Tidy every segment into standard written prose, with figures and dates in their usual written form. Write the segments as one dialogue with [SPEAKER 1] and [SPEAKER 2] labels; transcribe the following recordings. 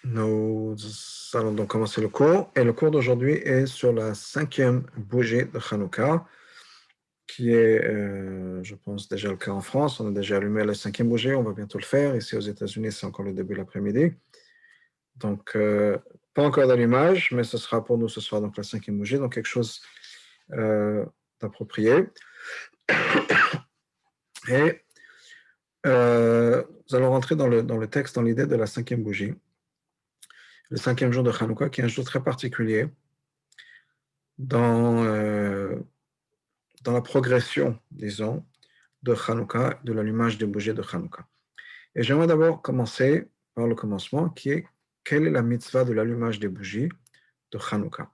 [SPEAKER 1] Nous allons donc commencer le cours. Et le cours d'aujourd'hui est sur la 5e bougie de Hanouka, qui est, je pense, déjà le cas en France. On a déjà allumé la 5e bougie, on va bientôt le faire. Ici aux États-Unis, c'est encore le début de l'après-midi. Donc, pas encore d'allumage, mais ce sera pour nous ce soir donc la 5e bougie, donc quelque chose d'approprié. Et nous allons rentrer dans le texte, dans l'idée de la 5e bougie. Le 5e jour de Hanouka, qui est un jour très particulier dans la progression, disons, de Hanouka, de l'allumage des bougies de Hanouka. Et j'aimerais d'abord commencer par le commencement, qui est quelle est la mitzvah de l'allumage des bougies de Hanouka.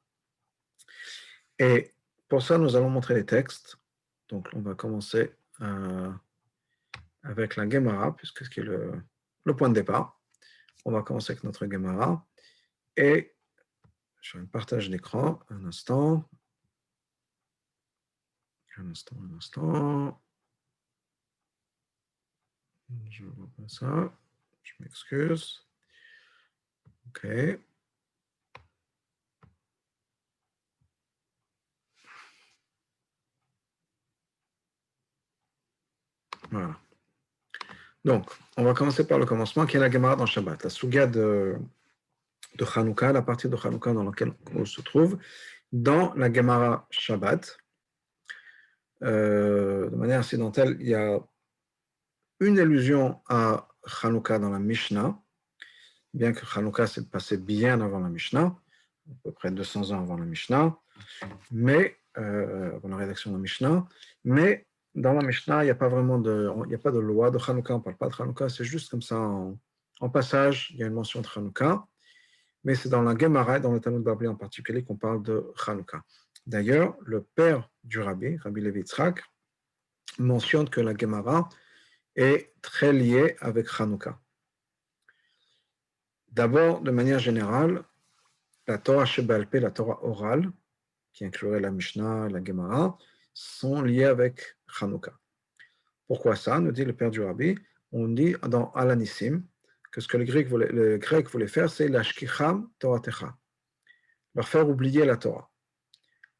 [SPEAKER 1] Et pour ça, nous allons montrer les textes. Donc, on va commencer avec la Gemara, puisque c'est le point de départ. On va commencer avec notre Gemara. Et je partage l'écran un instant. Un instant. Je ne vois pas ça. Je m'excuse. OK. Voilà. Donc, on va commencer par le commencement, qui est la Gemara dans Shabbat. La Suga de Hanouka, la partie de Hanouka dans laquelle on se trouve, dans la Gemara Shabbat. De manière accidentelle, il y a une allusion à Hanouka dans la Mishnah, bien que Hanouka s'est passé bien avant la Mishnah, à peu près 200 ans avant la Mishnah, mais avant la rédaction de la Mishnah, mais dans la Mishnah, il n'y a pas vraiment de loi de Hanouka, on ne parle pas de Hanouka, c'est juste comme ça en passage, il y a une mention de Hanouka, mais c'est dans la Gemara, dans le Talmud Bavli en particulier, qu'on parle de Hanouka. D'ailleurs, le père du Rabbi Levi Yitzhak, mentionne que la Gemara est très liée avec Hanouka. D'abord, de manière générale, la Torah Sheba'al Peh, la Torah orale, qui inclurait la Mishnah et la Gemara, sont liées avec Hanouka. Pourquoi ça? Nous dit le père du Rabbi. On dit dans Alanissim que ce que le grec voulait faire, c'est l'ashkicham Toratecha, leur faire oublier la Torah.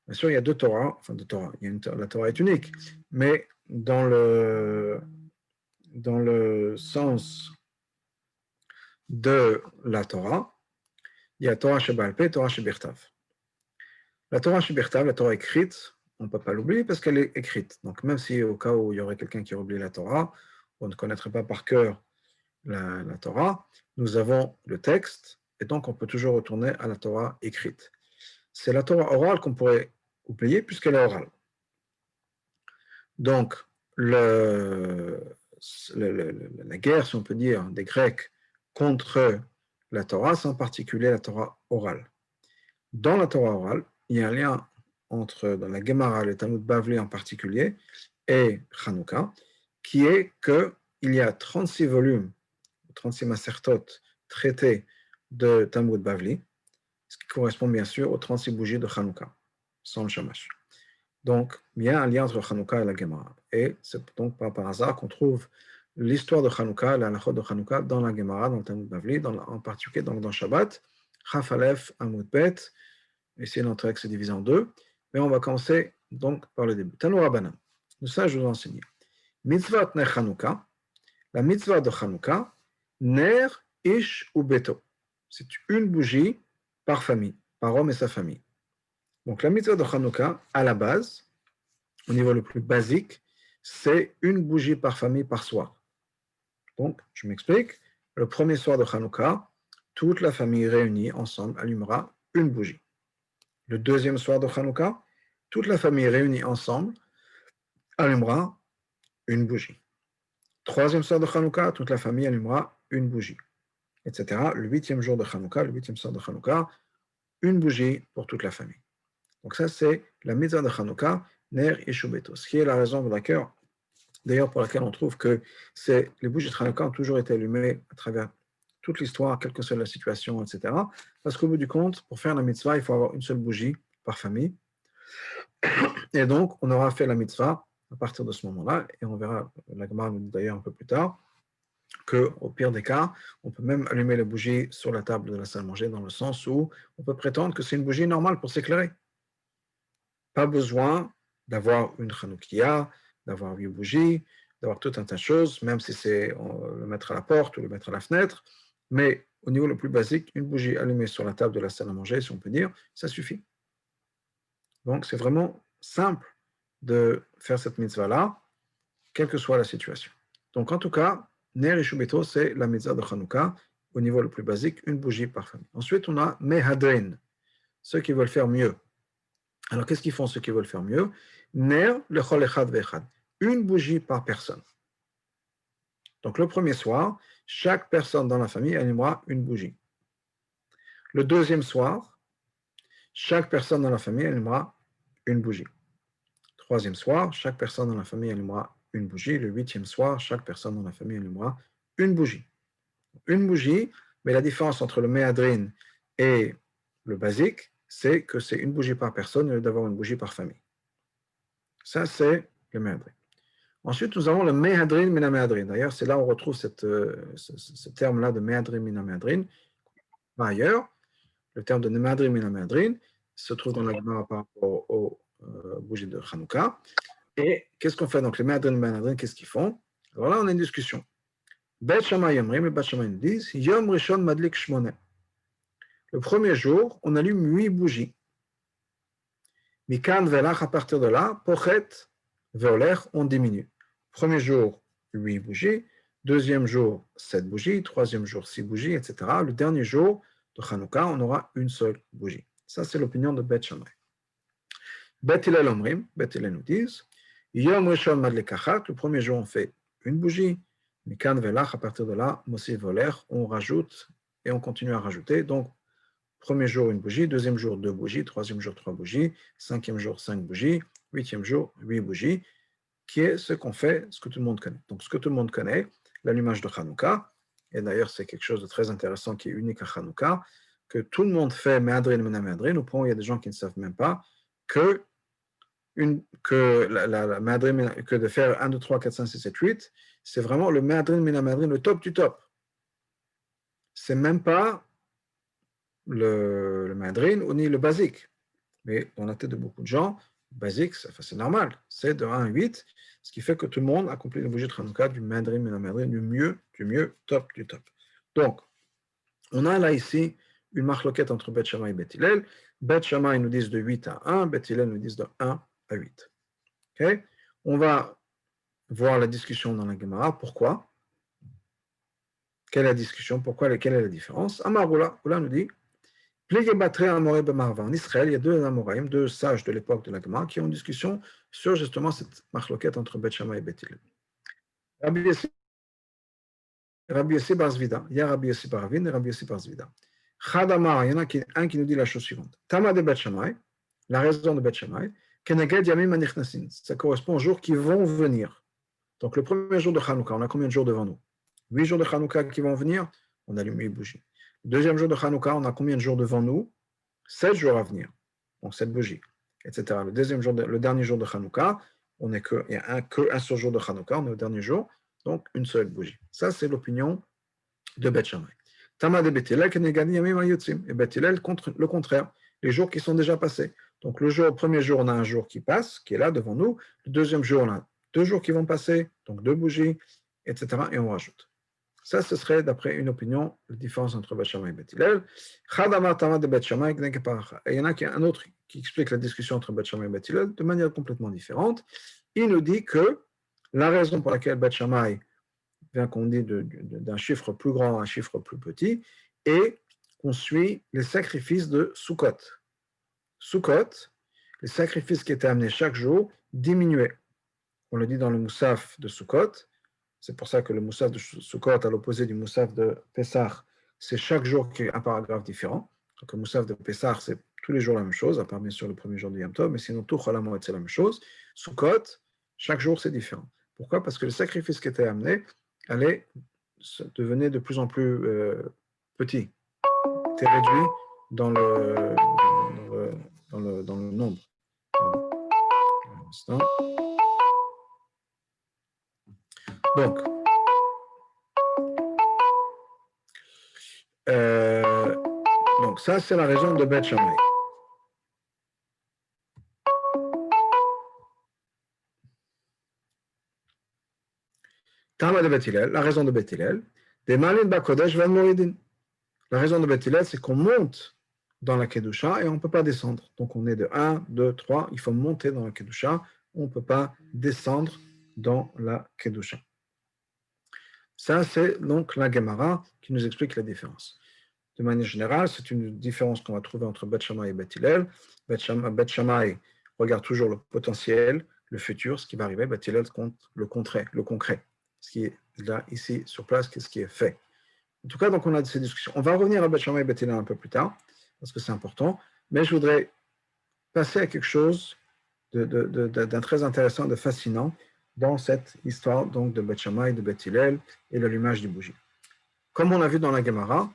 [SPEAKER 1] Bien sûr, il y a deux Torahs, la Torah est unique, mais dans le sens de la Torah, il y a Torah Sheba'al Peh, Torah Shebirtav. La Torah Shebirtav, la Torah écrite, on ne peut pas l'oublier parce qu'elle est écrite. Donc même si au cas où il y aurait quelqu'un qui aurait oublié la Torah, on ne connaîtrait pas par cœur la Torah, nous avons le texte, et donc on peut toujours retourner à la Torah écrite. C'est la Torah orale qu'on pourrait oublier puisqu'elle est orale. Donc, la guerre, si on peut dire, des Grecs contre la Torah, c'est en particulier la Torah orale. Dans la Torah orale, il y a un lien entre, dans la Gemara, le Talmud Bavli en particulier, et Hanouka, qui est qu'il y a 36 volumes, 36 masertot traités de Talmud Bavli, ce qui correspond bien sûr aux 36 bougies de Hanouka, sans le shamash. Donc, il y a un lien entre Hanouka et la Gemara. Et c'est donc pas par hasard qu'on trouve l'histoire de Hanouka, la halachot de Hanouka, dans la Gemara, dans le Talmud Bavli, en particulier dans Shabbat, Chaf Aleph, Amud Bet. Ici, notre texte est divisé en deux. Mais on va commencer donc par le début. Tanu Rabbanan. Ça, je vous enseigne. Mitzvah Ner Hanouka, la mitzvah de Hanouka, Ner, Ish ou Beto. C'est une bougie par famille, par homme et sa famille. Donc la mitzvah de Hanouka, à la base, au niveau le plus basique, c'est une bougie par famille par soir. Donc, je m'explique. Le premier soir de Hanouka, toute la famille réunie ensemble allumera une bougie. Le deuxième soir de Hanouka, toute la famille réunie ensemble allumera une bougie. Troisième soir de Hanouka, toute la famille allumera une bougie, etc. Le 8e jour de Hanouka, le 8e soir de Hanouka, une bougie pour toute la famille. Donc ça, c'est la mitzvah de Hanouka, Ner Ishu Beto, ce qui est la raison pour laquelle on trouve que les bougies de Hanouka ont toujours été allumées à travers toute l'histoire, quelle que soit la situation, etc. Parce qu'au bout du compte, pour faire la mitzvah, il faut avoir une seule bougie par famille. Et donc, on aura fait la mitzvah à partir de ce moment-là, et on verra, la Gemara nous dit d'ailleurs un peu plus tard, qu'au pire des cas, on peut même allumer la bougie sur la table de la salle à manger, dans le sens où on peut prétendre que c'est une bougie normale pour s'éclairer. Pas besoin d'avoir une Hanoukia, d'avoir 8 bougies, d'avoir tout un tas de choses, même si c'est le mettre à la porte ou le mettre à la fenêtre. Mais au niveau le plus basique, une bougie allumée sur la table de la salle à manger, si on peut dire, ça suffit. Donc c'est vraiment simple de faire cette mitzvah-là, quelle que soit la situation. Donc en tout cas, Ner et Shubeto, c'est la mitzvah de Hanouka, au niveau le plus basique, une bougie par famille. Ensuite, on a Mehadrin, ceux qui veulent faire mieux. Alors, qu'est-ce qu'ils font ceux qui veulent faire mieux? Ner lechol echad ve'echad. Une bougie par personne. Donc, le premier soir, chaque personne dans la famille allumera une bougie. Le deuxième soir, chaque personne dans la famille allumera une bougie. Troisième soir, chaque personne dans la famille allumera une bougie. Le huitième soir, chaque personne dans la famille allumera une bougie. Une bougie, mais la différence entre le méadrine et le basique, c'est que c'est une bougie par personne au lieu d'avoir une bougie par famille. Ça, c'est le méadrine. Ensuite, nous avons le méhadrin mina méhadrin. D'ailleurs, c'est là où on retrouve ce terme-là de méhadrin mina méhadrin. Par ailleurs, le terme de méhadrin mina méhadrin se trouve dans la Gemara par rapport aux bougies de Hanouka. Et qu'est-ce qu'on fait? Donc, les méhadrin mina méhadrin, qu'est-ce qu'ils font? Alors là, on a une discussion. Bet Shammai Yomrim, et Bet Shammai nous disent Yom Rishon Madlik Shmone. Le premier jour, on allume 8 bougies. Mikan velach, à partir de là, Pochet veolech, on diminue. Premier jour, 8 bougies. Deuxième jour, 7 bougies. Troisième jour, 6 bougies, etc. Le dernier jour de Hanouka, on aura une seule bougie. Ça, c'est l'opinion de Bet Shammai. Bet Hillel Omrim, Bet Hillel nous disent Yom Rishon Madlik Achat, le premier jour, on fait une bougie. Mikan velach, à partir de là, Mossi veolech, on rajoute et on continue à rajouter. Donc, premier jour, une bougie. Deuxième jour, 2 bougies. Troisième jour, 3 bougies. Cinquième jour, 5 bougies. Huitième jour, 8 bougies, qui est ce qu'on fait, ce que tout le monde connaît. Donc, ce que tout le monde connaît, l'allumage de Hanouka, et d'ailleurs, c'est quelque chose de très intéressant qui est unique à Hanouka, que tout le monde fait Me'adrin, Mena Me'adrin, au point où il y a des gens qui ne savent même pas que, que de faire 1, 2, 3, 4, 5, 6, 7, 8, c'est vraiment le Me'adrin, Mena Me'adrin, le top du top. C'est même pas le Me'adrin ou ni le basique. Mais dans la tête de beaucoup de gens, basique, c'est normal, c'est de 1 à 8, ce qui fait que tout le monde accomplit le bougie de Hanouka du Madrim et la Madrim, du mieux, top du top. Donc, on a là ici une marloquette entre Bet Shammai et Bet Hillel. Bet Shammai nous disent de 8 à 1, Bet Hillel nous disent de 1 à 8. Okay? On va voir la discussion dans la Gemara. Pourquoi? Quelle est la discussion? Pourquoi? Quelle est la différence? Amarula, Oula nous dit en Israël, il y a deux Amoraïm, deux sages de l'époque de la Gemara, qui ont une discussion sur justement cette marloquette entre Bet Shammai et Bet Hillel. Rabbi Yossi Bar Zvida, il y a Rabbi Yossi Bar Ravin et Rabbi Yossi Bar Zvida. Chadamar, il y en a un qui nous dit la chose suivante. Tama de Bet Shammai, la raison de Bet Shammai, Keneged Yamim Anichnasin, ça correspond aux jours qui vont venir. Donc le premier jour de Hanouka, on a combien de jours devant nous? 8 jours de Hanouka qui vont venir, on allume 8 bougies. Le deuxième jour de Hanouka, on a combien de jours devant nous? 7 jours à venir, donc 7 bougies, etc. Le dernier jour de Hanouka, il n'y a qu'un seul jour de Hanouka, on est au dernier jour, donc une seule bougie. Ça, c'est l'opinion de Bet Shammai. Tama de Bet Hillel, Kenegani Yamim Hayotzim. Et Bet Hillel, le contraire, les jours qui sont déjà passés. Donc le premier jour, on a un jour qui passe, qui est là devant nous. Le deuxième jour, on a 2 jours qui vont passer, donc 2 bougies, etc. Et on rajoute. Ça, ce serait d'après une opinion, la différence entre Bet Shammai et Bet Hillel. Chadamar Tama de Bet Shammai, et il y en a un autre qui explique la discussion entre Bet Shammai et Bet Hillel de manière complètement différente. Il nous dit que la raison pour laquelle Bet Shammai vient qu'on dit d'un chiffre plus grand à un chiffre plus petit, et qu'on suit les sacrifices de Sukkot. Sukkot, les sacrifices qui étaient amenés chaque jour, diminuaient. On le dit dans le Moussaf de Sukkot. C'est pour ça que le Moussaf de Sukkot, à l'opposé du Moussaf de Pessah, c'est chaque jour qui est un paragraphe différent. Donc le Moussaf de Pessah, c'est tous les jours la même chose, à part bien sûr le premier jour du Yom Tov, mais sinon tout Cholamot, c'est la même chose. Sukkot, chaque jour, c'est différent. Pourquoi? Parce que le sacrifice qui était amené allait devenir de plus en plus petit, était réduit dans le nombre. Donc, donc ça, c'est la raison de Beth Shammai. Tama de Beth Hillel, la raison de Beth Hillel, des Malin Bakodesh Van Moridin. La raison de Beth Hillel, c'est qu'on monte dans la Kedusha et on ne peut pas descendre. Donc on est de 1, 2, 3, il faut monter dans la Kedusha, on ne peut pas descendre dans la Kedusha. Ça, c'est donc la Gemara qui nous explique la différence. De manière générale, c'est une différence qu'on va trouver entre Beth Shammai et Beth Hillel. Beth Shammai regarde toujours le potentiel, le futur, ce qui va arriver. Beth Hillel compte le concret, ce qui est là, ici, sur place, ce qui est fait. En tout cas, donc on a ces discussions. On va revenir à Beth Shammai et Beth Hillel un peu plus tard, parce que c'est important, mais je voudrais passer à quelque chose d'un très intéressant, de fascinant, dans cette histoire donc, de Beth Shammai, de Beth Hillel et l'allumage du bougie. Comme on l'a vu dans la Gemara,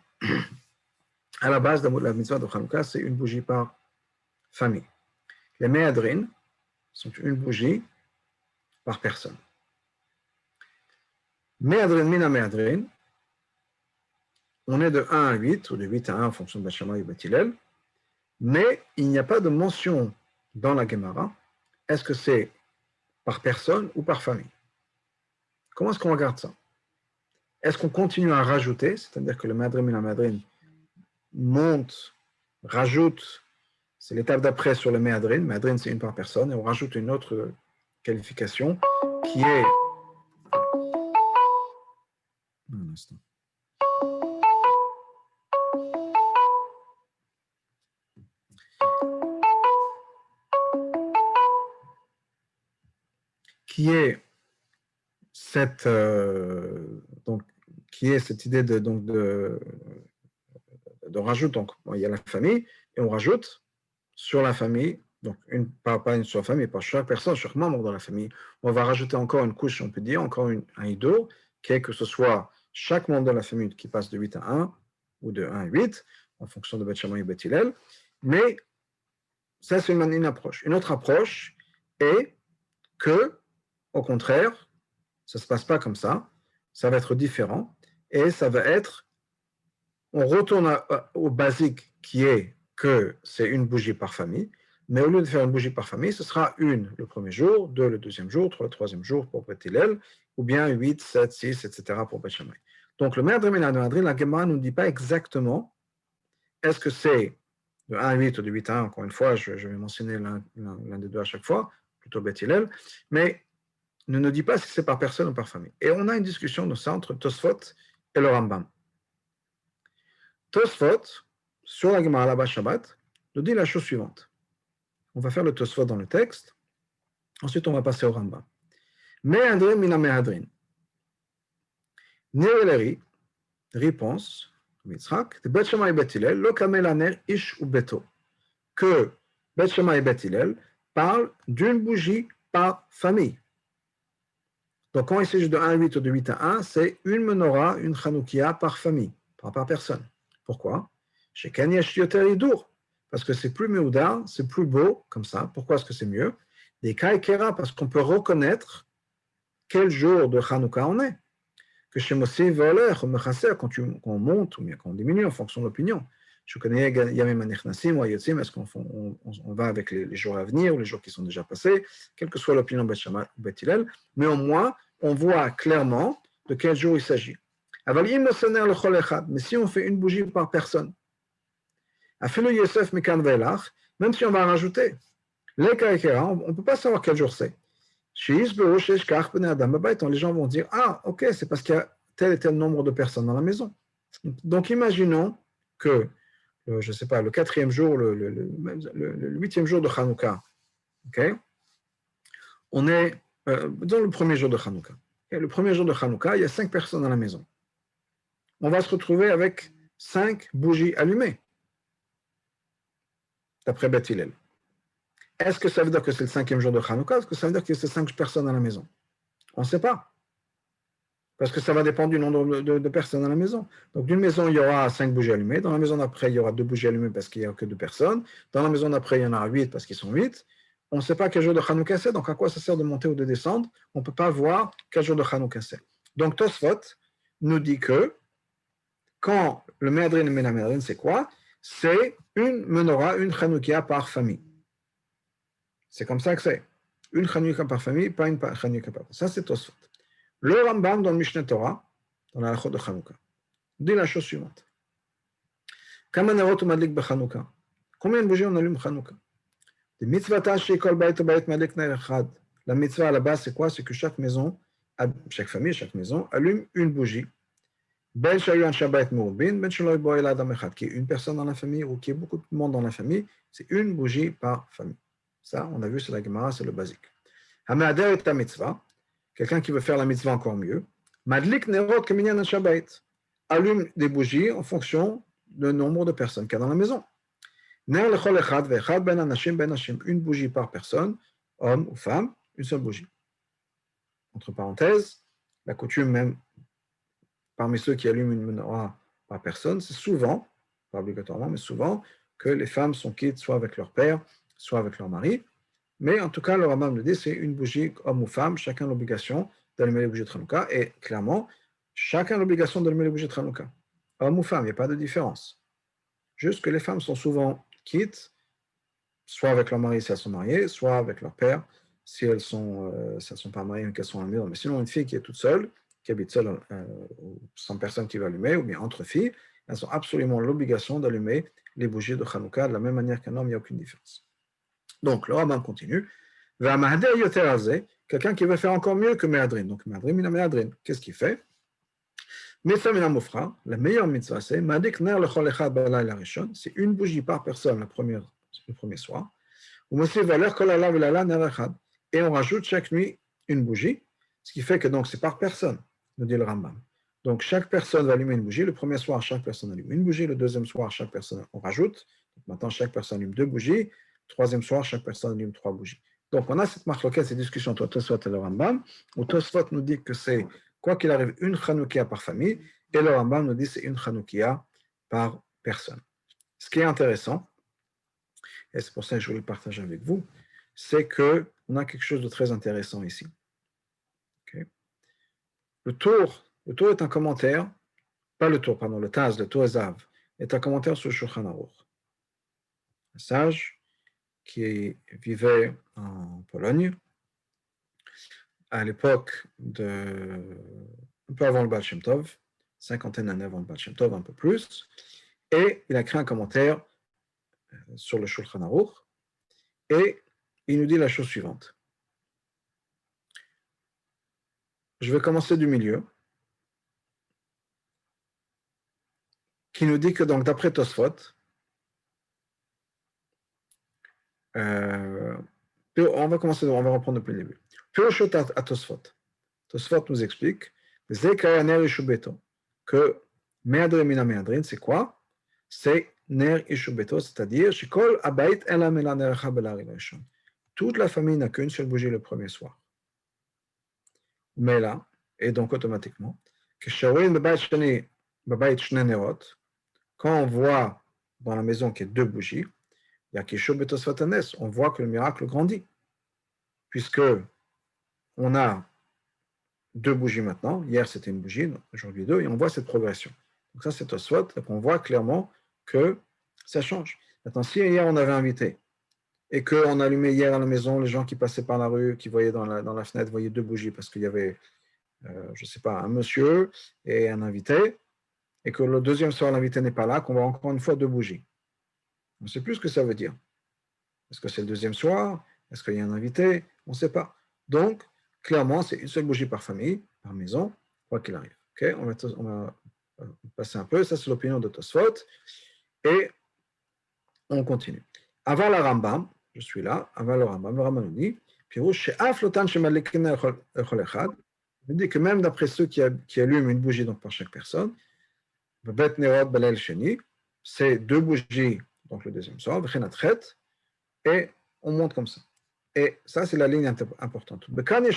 [SPEAKER 1] à la base de la mitzvah de Hanouka, c'est une bougie par famille. Les méadrines sont une bougie par personne. Méadrine, mina méadrine, on est de 1 à 8, ou de 8 à 1 en fonction de Beth Shammai et Beth Hillel, mais il n'y a pas de mention dans la Gemara, est-ce que c'est par personne ou par famille? Comment est-ce qu'on regarde ça? Est-ce qu'on continue à rajouter, c'est-à-dire que le méadrine, mina méadrine monte, rajoute, c'est l'étape d'après sur le méadrine. Méadrine, c'est une par personne, et on rajoute une autre qualification qui est. Un instant. Qui est cette, idée de rajoute. Donc, il y a la famille, et on rajoute sur la famille, donc pas une seule famille, par chaque personne, chaque membre de la famille, on va rajouter encore une couche, on peut dire, encore un ido, qui est que ce soit chaque membre de la famille qui passe de 8 à 1, ou de 1 à 8, en fonction de Beth Shammai et Beth Hillel, mais ça, c'est une approche. Une autre approche est que, au contraire, ça ne se passe pas comme ça va être différent, et ça va être, on retourne au basique qui est que c'est une bougie par famille, mais au lieu de faire une bougie par famille, ce sera une le premier jour, deux le deuxième jour, trois le troisième jour pour Beth Hillel, ou bien 8, 7, 6, etc. pour Beth Shammai. Donc le méadrine et la méadrine, la Gemara ne nous dit pas exactement est-ce que c'est de 1 à 8 ou de 8 à 1, encore une fois, je vais mentionner l'un des deux à chaque fois, plutôt Beth Hillel, mais ne nous dit pas si c'est par personne ou par famille. Et on a une discussion de ça entre Tosfot et le Rambam. Tosfot, sur la Gemara là-bas Shabbat, nous dit la chose suivante. On va faire le Tosfot dans le texte, ensuite on va passer au Rambam. Méadrin mina méadrin. Néreleri, réponse, Mitzrak, de Beth Shammai et Beth Hillel, lo kamel aner ish ou beto. Que Beth Shammai et Beth Hillel parlent d'une bougie par famille. Donc, quand il s'agit de 1 à 8 ou de 8 à 1, c'est une menorah, une chanoukia par famille, pas par personne. Pourquoi? Chez Kanyesh Yoter Idur, parce que c'est plus meouda, c'est plus beau, comme ça. Pourquoi est-ce que c'est mieux? Des Kaikera, parce qu'on peut reconnaître quel jour de Hanouka on est. Que chez Mosé Voler, quand on monte ou bien quand on diminue en fonction de l'opinion. Je connais Yamim Anechnassim ou Ayotzim, est-ce qu'on va avec les jours à venir ou les jours qui sont déjà passés, quelle que soit l'opinion de Beth Shammai ou Beth Hillel, mais au moins, on voit clairement de quel jour il s'agit. Mais si on fait une bougie par personne, même si on va en rajouter, on ne peut pas savoir quel jour c'est. Les gens vont dire, ah, ok, c'est parce qu'il y a tel et tel nombre de personnes dans la maison. Donc, imaginons que, je ne sais pas, le 4e jour, le 8e jour de Hanouka, okay, on est dans le premier jour de Hanouka. Okay, le premier jour de Hanouka, il y a 5 personnes dans la maison. On va se retrouver avec 5 bougies allumées, d'après Beth Hillel. Est-ce que ça veut dire que c'est le 5e jour de Hanouka? Est-ce que ça veut dire que c'est 5 personnes dans la maison? On ne sait pas. Parce que ça va dépendre du nombre de personnes dans la maison. Donc, d'une maison, il y aura 5 bougies allumées. Dans la maison d'après, il y aura 2 bougies allumées parce qu'il n'y a que 2 personnes. Dans la maison d'après, il y en aura 8 parce qu'ils sont 8. On ne sait pas quel jour de Hanouka c'est. Donc, à quoi ça sert de monter ou de descendre? On ne peut pas voir quel jour de Hanouka c'est. Donc, Tosfot nous dit que quand le Méadrin et la Méadrin, c'est quoi? C'est une menorah, une Hanoukia par famille. C'est comme ça que c'est. Une Hanouka par famille, pas une Hanouka par famille. Ça, c'est Tosfot. Le Rambam, dans le Mishneh Torah, dans la Halachot de Hanouka, dit la chose suivante. Combien de bougies on allume Hanouka? La mitzvah à la base, c'est quoi? C'est que chaque maison, chaque famille, chaque maison, allume une bougie. Ben Shayu an Shabbat Mourubin, Ben Shaloi Boel Adam Echad, qui est une personne dans la famille ou qui est beaucoup de monde dans la famille, c'est une bougie par famille. Ça, on a vu, c'est la Gemara, c'est le basique. Hameader est ta mitzvah, quelqu'un qui veut faire la mitzvah encore mieux. Madlik Nerot Keminyan an Shabbat, allume des bougies en fonction du nombre de personnes qu'il y a dans la maison. Ner lechol echad ve'echad ben anashim ben nashim, une bougie par personne, homme ou femme, une seule bougie. Entre parenthèses, la coutume même parmi ceux qui allument une menorah par personne, c'est souvent, pas obligatoirement, mais souvent, que les femmes sont quittes soit avec leur père, soit avec leur mari. Mais en tout cas, le Rambam nous dit c'est une bougie, homme ou femme, chacun a l'obligation d'allumer les bougies de Hanouka. Et clairement, chacun a l'obligation d'allumer les bougies de Hanouka. Homme ou femme, il n'y a pas de différence. Juste que les femmes sont souvent quittes, soit avec leur mari si elles sont mariées, soit avec leur père si elles sont pas mariées ou qu'elles sont à la maison. Mais sinon, une fille qui est toute seule, qui habite seule, sans personne qui va allumer, ou bien entre filles, elles ont absolument l'obligation d'allumer les bougies de Hanouka de la même manière qu'un homme, il n'y a aucune différence. Donc, le Rambam continue. Quelqu'un qui veut faire encore mieux que Méadrin. Donc, Méadrin, qu'est-ce qu'il fait? La meilleure mitzvah, c'est c'est une bougie par personne le premier soir. Et on rajoute chaque nuit une bougie, ce qui fait que donc c'est par personne, nous dit le Rambam. Donc chaque personne va allumer une bougie. Le premier soir, chaque personne allume une bougie. Le deuxième soir, chaque personne on rajoute. Donc, maintenant, chaque personne allume deux bougies. Le troisième soir, chaque personne allume trois bougies. Donc on a cette marloquette, cette discussion entre Tosfot et le Rambam, où Tosfot nous dit que c'est, quoi qu'il arrive, une Hanoukia par famille, et le Rambam nous dit que c'est une Hanoukia par personne. Ce qui est intéressant, et c'est pour ça que je voulais le partager avec vous, c'est qu'on a quelque chose de très intéressant ici. Okay. Le tour est un commentaire, pas le tour, pardon, le Taz, le tour Ezav, est un commentaire sur le Shulchan Aruch. Un sage qui vivait en Pologne, à l'époque un peu avant le Baal Shem Tov, cinquantaine d'années avant le Baal Shem Tov, un peu plus, et il a créé un commentaire sur le Shulchan Aruch, et il nous dit la chose suivante. Je vais commencer du milieu, qui nous dit que donc d'après Tosfot, on va reprendre depuis le début. Piroshot à Tosfot. Tosfot nous explique que Meadrin mina Meadrin, c'est quoi? C'est Ner Ishubeto, c'est-à-dire Shikol Abayit Elam Ela Nerecha Belari Rishon. Toute la famille n'a qu'une seule bougie le premier soir. Mais là, et donc automatiquement, quand on voit dans la maison qu'il y a deux bougies, il y a Kishubeto Sfatanes, on voit que le miracle grandit. Puisque on a deux bougies maintenant. Hier, c'était une bougie, aujourd'hui deux, et on voit cette progression. Donc ça, c'est Tosfot, donc on voit clairement que ça change. Maintenant, si hier, on avait invité, et qu'on allumait hier à la maison, les gens qui passaient par la rue, qui voyaient dans la fenêtre, voyaient deux bougies, parce qu'il y avait, je ne sais pas, un monsieur et un invité, et que le deuxième soir, l'invité n'est pas là, qu'on voit encore une fois deux bougies. On ne sait plus ce que ça veut dire. Est-ce que c'est le deuxième soir? Est-ce qu'il y a un invité? On ne sait pas. Donc, clairement, c'est une seule bougie par famille, par maison, quoi qu'il arrive. Okay, on va passer un peu. Ça, c'est l'opinion de Tosfot. Et on continue. Avant la Rambam, je suis là, avant le Rambam nous dit, il dit que même d'après ceux qui allument une bougie donc par chaque personne, c'est deux bougies, donc le deuxième soir, et on monte comme ça. Et ça, c'est la ligne importante. Et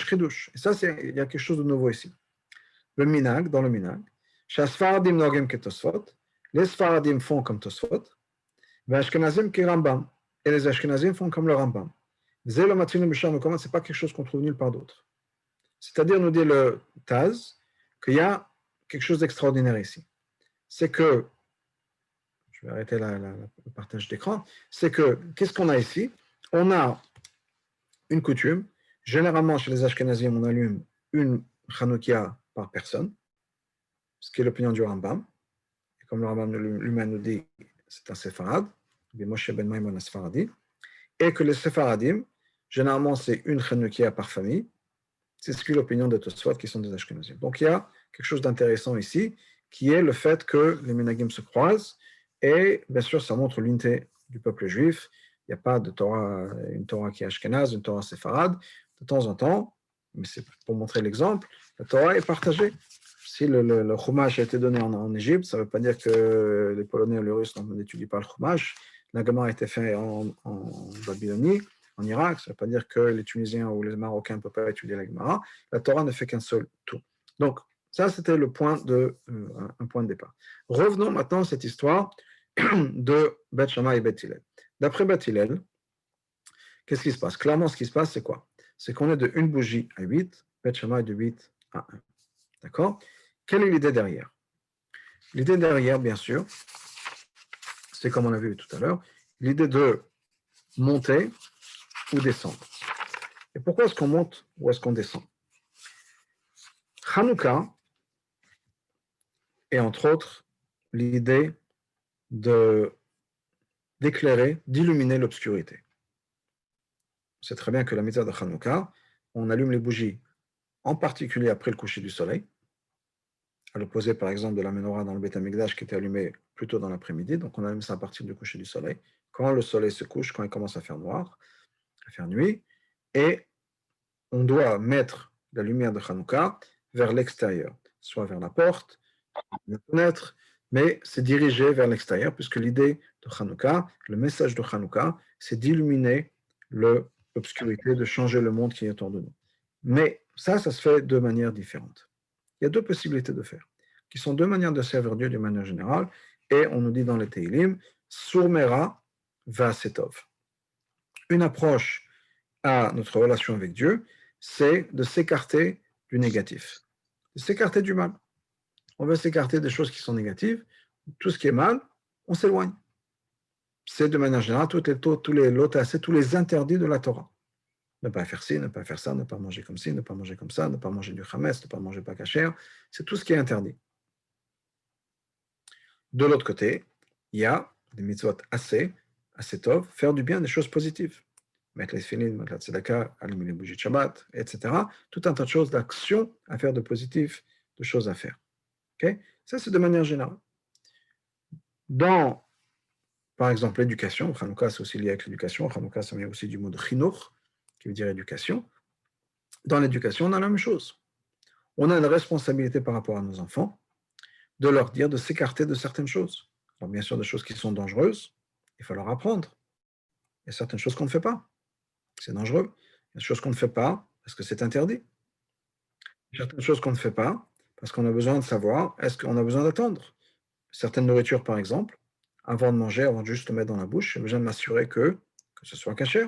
[SPEAKER 1] ça, il y a quelque chose de nouveau ici. Le minag, dans le minag, les Sfaradim font comme Tosfot, et les Ashkenazim font comme le Rambam. Ce n'est pas quelque chose qu'on trouve nulle part d'autre. C'est-à-dire, nous dit le Taz, qu'il y a quelque chose d'extraordinaire ici. c'est que, je vais arrêter le partage d'écran, c'est que, qu'est-ce qu'on a ici? On a une coutume, généralement chez les Ashkenazim, on allume une Hanoukia par personne, ce qui est l'opinion du Rambam. Et comme le Rambam lui-même nous dit, c'est un séfarade, Moshe ben Maimon Sfaradi, et que les séfaradim, généralement, c'est une Hanoukia par famille. C'est ce qui est l'opinion de Tosfot, qui sont des Ashkenazim. Donc il y a quelque chose d'intéressant ici, qui est le fait que les Menagim se croisent, et bien sûr, ça montre l'unité du peuple juif. Il n'y a pas de Torah, une Torah qui est Ashkenaz, une Torah séfarade. De temps en temps, mais c'est pour montrer l'exemple, la Torah est partagée. Si le Chumash a été donné en Égypte, ça ne veut pas dire que les Polonais ou les Russes n'étudient pas le Chumash. La Gemara a été fait en Babylonie, en Irak, ça ne veut pas dire que les Tunisiens ou les Marocains ne peuvent pas étudier la Gemara. La Torah ne fait qu'un seul tout. Donc, ça, c'était un point de départ. Revenons maintenant à cette histoire de Beth Shammai et Beth Hillel. D'après Beth Hillel, qu'est-ce qui se passe? Clairement, ce qui se passe, c'est quoi? C'est qu'on est de une bougie à 8, Beth Shammai de 8 à 1. D'accord? Quelle est l'idée derrière? L'idée derrière, bien sûr, c'est comme on l'a vu tout à l'heure, l'idée de monter ou descendre. Et pourquoi est-ce qu'on monte ou est-ce qu'on descend? Hanouka est entre autres l'idée d'éclairer, d'illuminer l'obscurité. C'est très bien que la mitzvah de Hanouka, on allume les bougies, en particulier après le coucher du soleil, à l'opposé par exemple de la menorah dans le Beth Amikdash qui était allumée plutôt dans l'après-midi, donc on allume ça à partir du coucher du soleil, quand le soleil se couche, quand il commence à faire noir, à faire nuit, et on doit mettre la lumière de Hanouka vers l'extérieur, soit vers la porte, la fenêtre, mais c'est dirigé vers l'extérieur, puisque l'idée de Hanouka, le message de Hanouka, c'est d'illuminer l'obscurité, de changer le monde qui est autour de nous. Mais ça se fait de manière différente. Il y a deux possibilités de faire, qui sont deux manières de servir Dieu d'une manière générale, et on nous dit dans les Teilim, Surmera va setov. Une approche à notre relation avec Dieu, c'est de s'écarter du négatif, de s'écarter du mal. On veut s'écarter des choses qui sont négatives, tout ce qui est mal, on s'éloigne. C'est de manière générale tous les lotas, tous les interdits de la Torah. Ne pas faire ci, ne pas faire ça, ne pas manger comme ci, ne pas manger comme ça, ne pas manger du chametz, ne pas manger pas kasher, c'est tout ce qui est interdit. De l'autre côté, il y a des mitzvot assez tov, faire du bien, des choses positives. Mettre les filines, mettre la tzedaka, allumer les bougies de Shabbat, etc. Tout un tas de choses, d'actions à faire de positif, de choses à faire. Okay? Ça, c'est de manière générale. Dans, par exemple, l'éducation, Hanouka, c'est aussi lié avec l'éducation. Hanouka, ça vient aussi du mot de chinuch, qui veut dire éducation. Dans l'éducation, on a la même chose. On a une responsabilité par rapport à nos enfants de leur dire de s'écarter de certaines choses. Alors, bien sûr, des choses qui sont dangereuses, il faut leur apprendre. Il y a certaines choses qu'on ne fait pas. C'est dangereux. Il y a des choses qu'on ne fait pas parce que c'est interdit. Il y a certaines choses qu'on ne fait pas parce qu'on a besoin de savoir, est-ce qu'on a besoin d'attendre? Certaines nourritures, par exemple, avant de manger, avant de juste le mettre dans la bouche, j'ai besoin de m'assurer que ce soit kasher.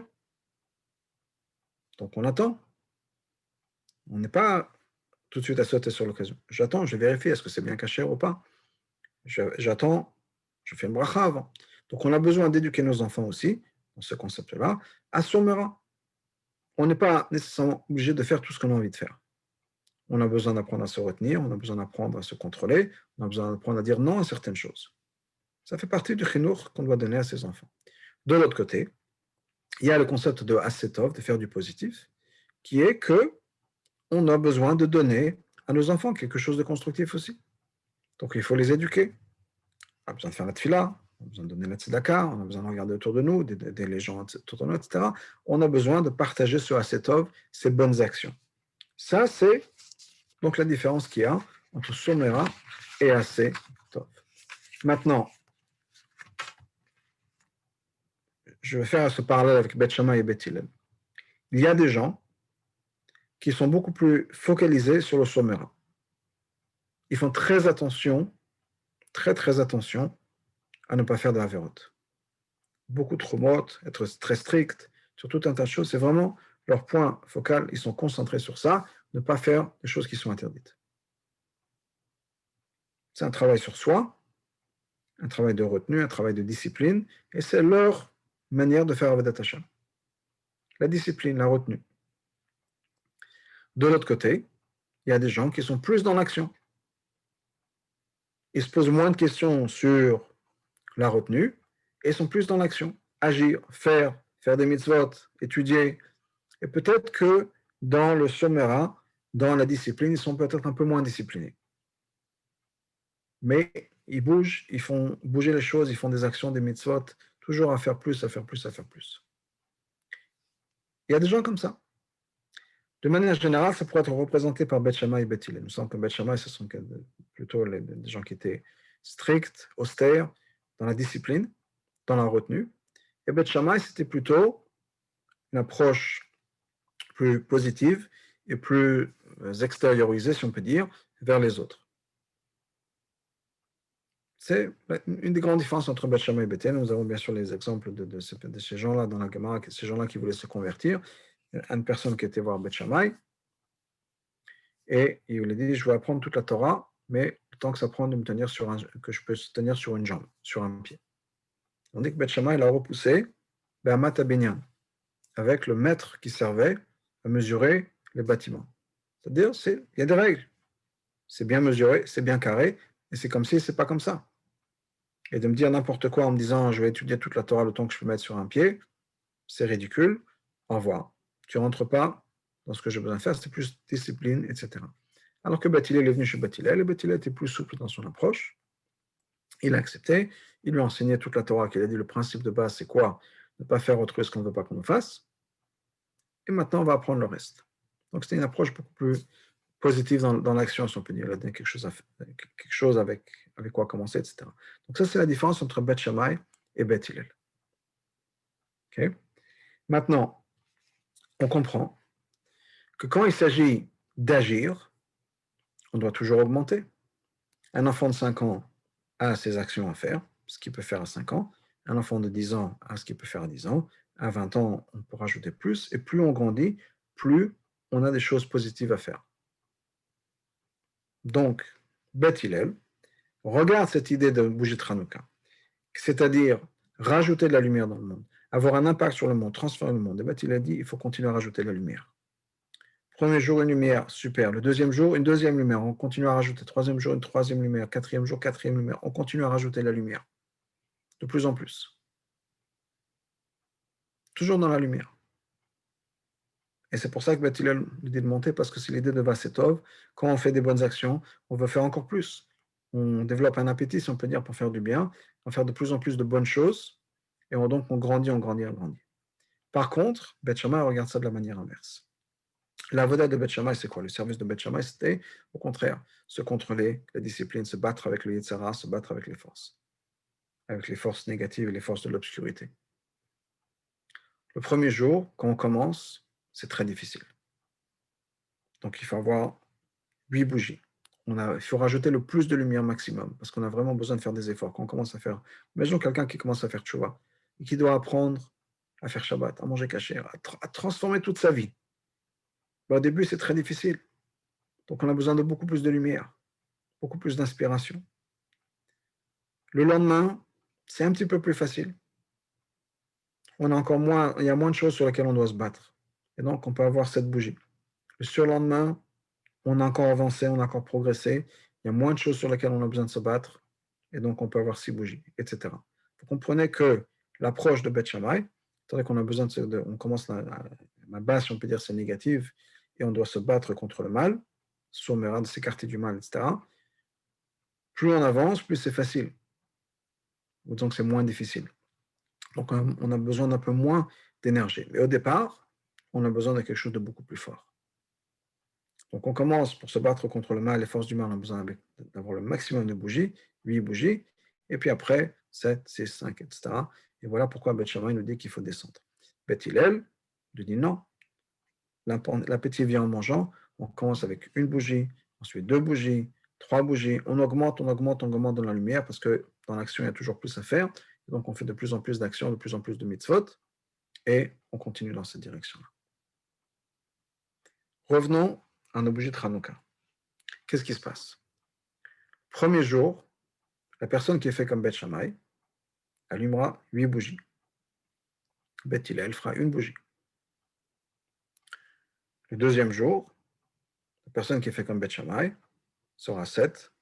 [SPEAKER 1] Donc on attend. On n'est pas tout de suite à sauter sur l'occasion. J'attends, je vérifie, est-ce que c'est bien kasher ou pas? J'attends, je fais une bracha avant. Donc on a besoin d'éduquer nos enfants aussi, dans ce concept-là, à Somera. On n'est pas nécessairement obligé de faire tout ce qu'on a envie de faire. On a besoin d'apprendre à se retenir, on a besoin d'apprendre à se contrôler, on a besoin d'apprendre à dire non à certaines choses. Ça fait partie du chinour qu'on doit donner à ses enfants. De l'autre côté, il y a le concept de assetov, de faire du positif, qui est que on a besoin de donner à nos enfants quelque chose de constructif aussi. Donc il faut les éduquer. On a besoin de faire la tefila, on a besoin de donner la tzedaka, on a besoin de regarder autour de nous, d'aider les gens autour de nous, etc. On a besoin de partager ce assetov, ces bonnes actions. Ça, c'est donc la différence qu'il y a entre somera et assetov. Maintenant, je vais faire ce parallèle avec Beth Shammai et Beth Hillel. Il y a des gens qui sont beaucoup plus focalisés sur le somera. Ils font très attention, très attention à ne pas faire de la vérote. Beaucoup trop motte, être très strict sur tout un tas de choses. C'est vraiment leur point focal. Ils sont concentrés sur ça, ne pas faire des choses qui sont interdites. C'est un travail sur soi, un travail de retenue, un travail de discipline, et c'est leur manière de faire Avodat Hashem. La discipline, la retenue. De l'autre côté, il y a des gens qui sont plus dans l'action. Ils se posent moins de questions sur la retenue et sont plus dans l'action. Agir, faire des mitzvot, étudier. Et peut-être que dans le Shomera, dans la discipline, ils sont peut-être un peu moins disciplinés. Mais ils bougent, ils font bouger les choses, ils font des actions, des mitzvot, toujours à faire plus, à faire plus, à faire plus. Il y a des gens comme ça. De manière générale, ça pourrait être représenté par Beth Shammai et Beth Hillel. Nous savons que Beth Shammai, ce sont plutôt des gens qui étaient stricts, austères, dans la discipline, dans la retenue. Et Beth Shammai, c'était plutôt une approche plus positive et plus extériorisée, si on peut dire, vers les autres. C'est une des grandes différences entre Beth Shammai et Beth Hillel. Nous avons bien sûr les exemples de ces gens-là dans la Gemara, ces gens-là qui voulaient se convertir. Une personne qui était voir Beth Shammai, et il lui dit, je vais apprendre toute la Torah, mais le temps que ça prend de me tenir que je peux tenir sur une jambe, sur un pied. On dit que Beth Shammai l'a repoussé, Be'amat Binyan, avec le mètre qui servait à mesurer les bâtiments. C'est-à-dire, il y a des règles. C'est bien mesuré, c'est bien carré, et c'est comme si c'est pas comme ça. Et de me dire n'importe quoi en me disant, je vais étudier toute la Torah le temps que je peux mettre sur un pied, c'est ridicule. Au revoir. Tu rentres pas dans ce que j'ai besoin de faire, c'est plus discipline, etc. Alors que Beth Hillel est venu chez Beth Hillel, et Beth Hillel était plus souple dans son approche. Il a accepté, il lui a enseigné toute la Torah, qu'il a dit le principe de base, c'est quoi? Ne pas faire autrui ce qu'on ne veut pas qu'on nous fasse. Et maintenant, on va apprendre le reste. Donc, c'était une approche beaucoup plus positive dans l'action, si on peut dire. Il a donné quelque chose avec quoi commencer, etc. Donc, ça, c'est la différence entre Beth Shammai et Beth Hillel. Okay? Maintenant, on comprend que quand il s'agit d'agir, on doit toujours augmenter. Un enfant de 5 ans a ses actions à faire, ce qu'il peut faire à 5 ans. Un enfant de 10 ans a ce qu'il peut faire à 10 ans. À 20 ans, on peut rajouter plus. Et plus on grandit, plus on a des choses positives à faire. Donc, Beth Hillel regarde cette idée de bougie de Hanouka, c'est-à-dire rajouter de la lumière dans le monde, avoir un impact sur le monde, transformer le monde. Et Beth Hillel dit il faut continuer à rajouter de la lumière. Premier jour, une lumière, super. Le deuxième jour, une deuxième lumière. On continue à rajouter. Troisième jour, une troisième lumière. Quatrième jour, quatrième lumière. On continue à rajouter de la lumière. De plus en plus. Toujours dans la lumière. Et c'est pour ça que Beth Hillel l'idée de monter, parce que c'est l'idée de Vasetov. Quand on fait des bonnes actions, on veut faire encore plus. On développe un appétit, si on peut dire, pour faire du bien. On va faire de plus en plus de bonnes choses. Et donc, on grandit, on grandit, on grandit. Par contre, Beth Shammai regarde ça de la manière inverse. La vedette de Beth Shammai, c'est quoi? Le service de Beth Shammai, c'était, au contraire, se contrôler, la discipline, se battre avec le Yetzirah, se battre avec les forces négatives et les forces de l'obscurité. Le premier jour, quand on commence, c'est très difficile. Donc, il faut avoir 8 bougies. Il faut rajouter le plus de lumière maximum, parce qu'on a vraiment besoin de faire des efforts. Quand on commence à faire, imaginons quelqu'un qui commence à faire tchouva, et qui doit apprendre à faire Shabbat, à manger caché, à transformer toute sa vie. Au début, c'est très difficile. Donc, on a besoin de beaucoup plus de lumière, beaucoup plus d'inspiration. Le lendemain, c'est un petit peu plus facile. Il y a moins de choses sur lesquelles on doit se battre. Et donc, on peut avoir cette bougie. Le surlendemain, on a encore avancé, on a encore progressé. Il y a moins de choses sur lesquelles on a besoin de se battre. Et donc, on peut avoir 6 bougies, etc. Vous comprenez que l'approche de Beth Shammai, c'est-à-dire qu'on a besoin on commence la base, si on peut dire, c'est négative, et on doit se battre contre le mal, de s'écarter du mal, etc. Plus on avance, plus c'est facile. Donc, c'est moins difficile. Donc, on a besoin d'un peu moins d'énergie. Mais au départ, on a besoin de quelque chose de beaucoup plus fort. Donc, on commence pour se battre contre le mal, les forces du mal, on a besoin d'avoir le maximum de bougies, 8 bougies, et puis après, 7, 6, 5, etc. Et voilà pourquoi Beth Shammai nous dit qu'il faut descendre. Beth Hillel lui dit non. L'appétit vient en mangeant. On commence avec une bougie, ensuite 2 bougies, 3 bougies. On augmente dans la lumière parce que dans l'action, il y a toujours plus à faire. Et donc, on fait de plus en plus d'actions, de plus en plus de mitzvot. Et on continue dans cette direction-là. Revenons à nos bougies de Hanouka. Qu'est-ce qui se passe? Premier jour, La personne qui est fait comme Beth Shammai allumera 8 bougies. Beth Hillel fera une bougie. Le deuxième jour, la personne qui est fait comme Beth Shammai sera 7,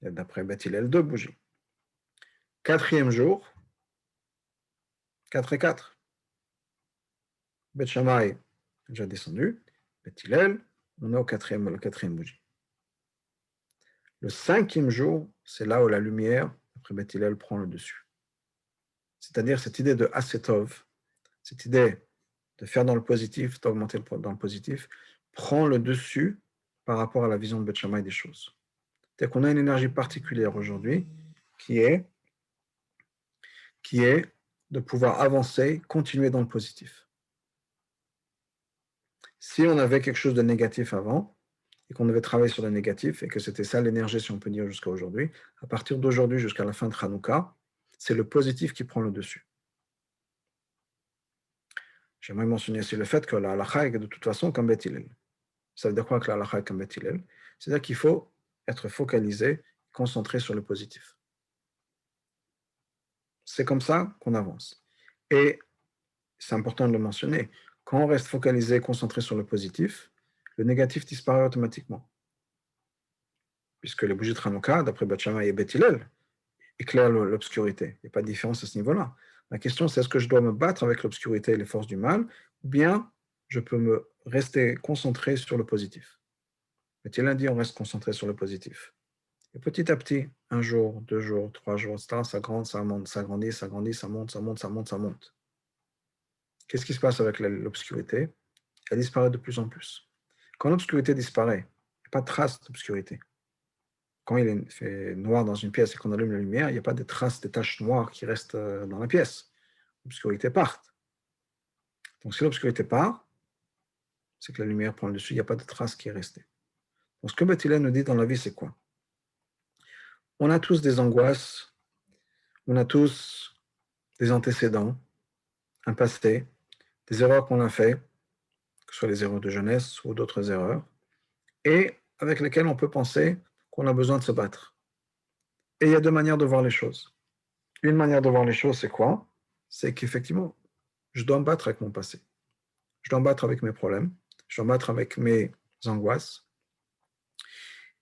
[SPEAKER 1] et d'après Beth Hillel, 2 bougies. Quatrième jour, 4 et 4. Beth Shammai est déjà descendu. Beth Hillel, on est au la quatrième bougie. Le cinquième jour, c'est là où la lumière, après Beth Hillel, prend le dessus. C'est-à-dire cette idée de Asetov, cette idée de faire dans le positif, d'augmenter dans le positif, prend le dessus par rapport à la vision de Beth Shammai des choses. C'est-à-dire qu'on a une énergie particulière aujourd'hui qui est de pouvoir avancer, continuer dans le positif. Si on avait quelque chose de négatif avant, et qu'on devait travailler sur le négatif, et que c'était ça l'énergie, si on peut dire, jusqu'à aujourd'hui, à partir d'aujourd'hui jusqu'à la fin de Hanouka, c'est le positif qui prend le dessus. J'aimerais mentionner aussi le fait que la halakha est de toute façon comme Beth Hillel. Ça veut dire quoi que la halakha est comme Beth Hillel? C'est-à-dire qu'il faut être focalisé, concentré sur le positif. C'est comme ça qu'on avance. Et c'est important de le mentionner, quand on reste focalisé, concentré sur le positif, le négatif disparaît automatiquement. Puisque les bougies de Hanouka, d'après Beth Shammai et Beth Hillel, éclairent l'obscurité. Il n'y a pas de différence à ce niveau-là. La question, c'est est-ce que je dois me battre avec l'obscurité et les forces du mal, ou bien je peux me rester concentré sur le positif. Beth Hillel dit on reste concentré sur le positif. Et petit à petit, un jour, 2 jours, 3 jours, etc., ça grandit, ça monte, ça grandit, ça grandit, ça monte, ça monte, ça monte, ça monte. Qu'est-ce qui se passe avec l'obscurité? Elle disparaît de plus en plus. Quand l'obscurité disparaît, il n'y a pas de trace d'obscurité. Quand il fait noir dans une pièce et qu'on allume la lumière, il n'y a pas de traces, des taches noires qui restent dans la pièce. L'obscurité part. Donc si l'obscurité part, c'est que la lumière prend le dessus, il n'y a pas de trace qui est restée. Donc ce que Beth Hillel nous dit dans la vie, c'est quoi? On a tous des angoisses, on a tous des antécédents, un passé, des erreurs qu'on a faites, que ce soit les erreurs de jeunesse ou d'autres erreurs, et avec lesquelles on peut penser qu'on a besoin de se battre. Et il y a deux manières de voir les choses. Une manière de voir les choses, c'est quoi? C'est qu'effectivement, je dois me battre avec mon passé. Je dois me battre avec mes problèmes. Je dois me battre avec mes angoisses.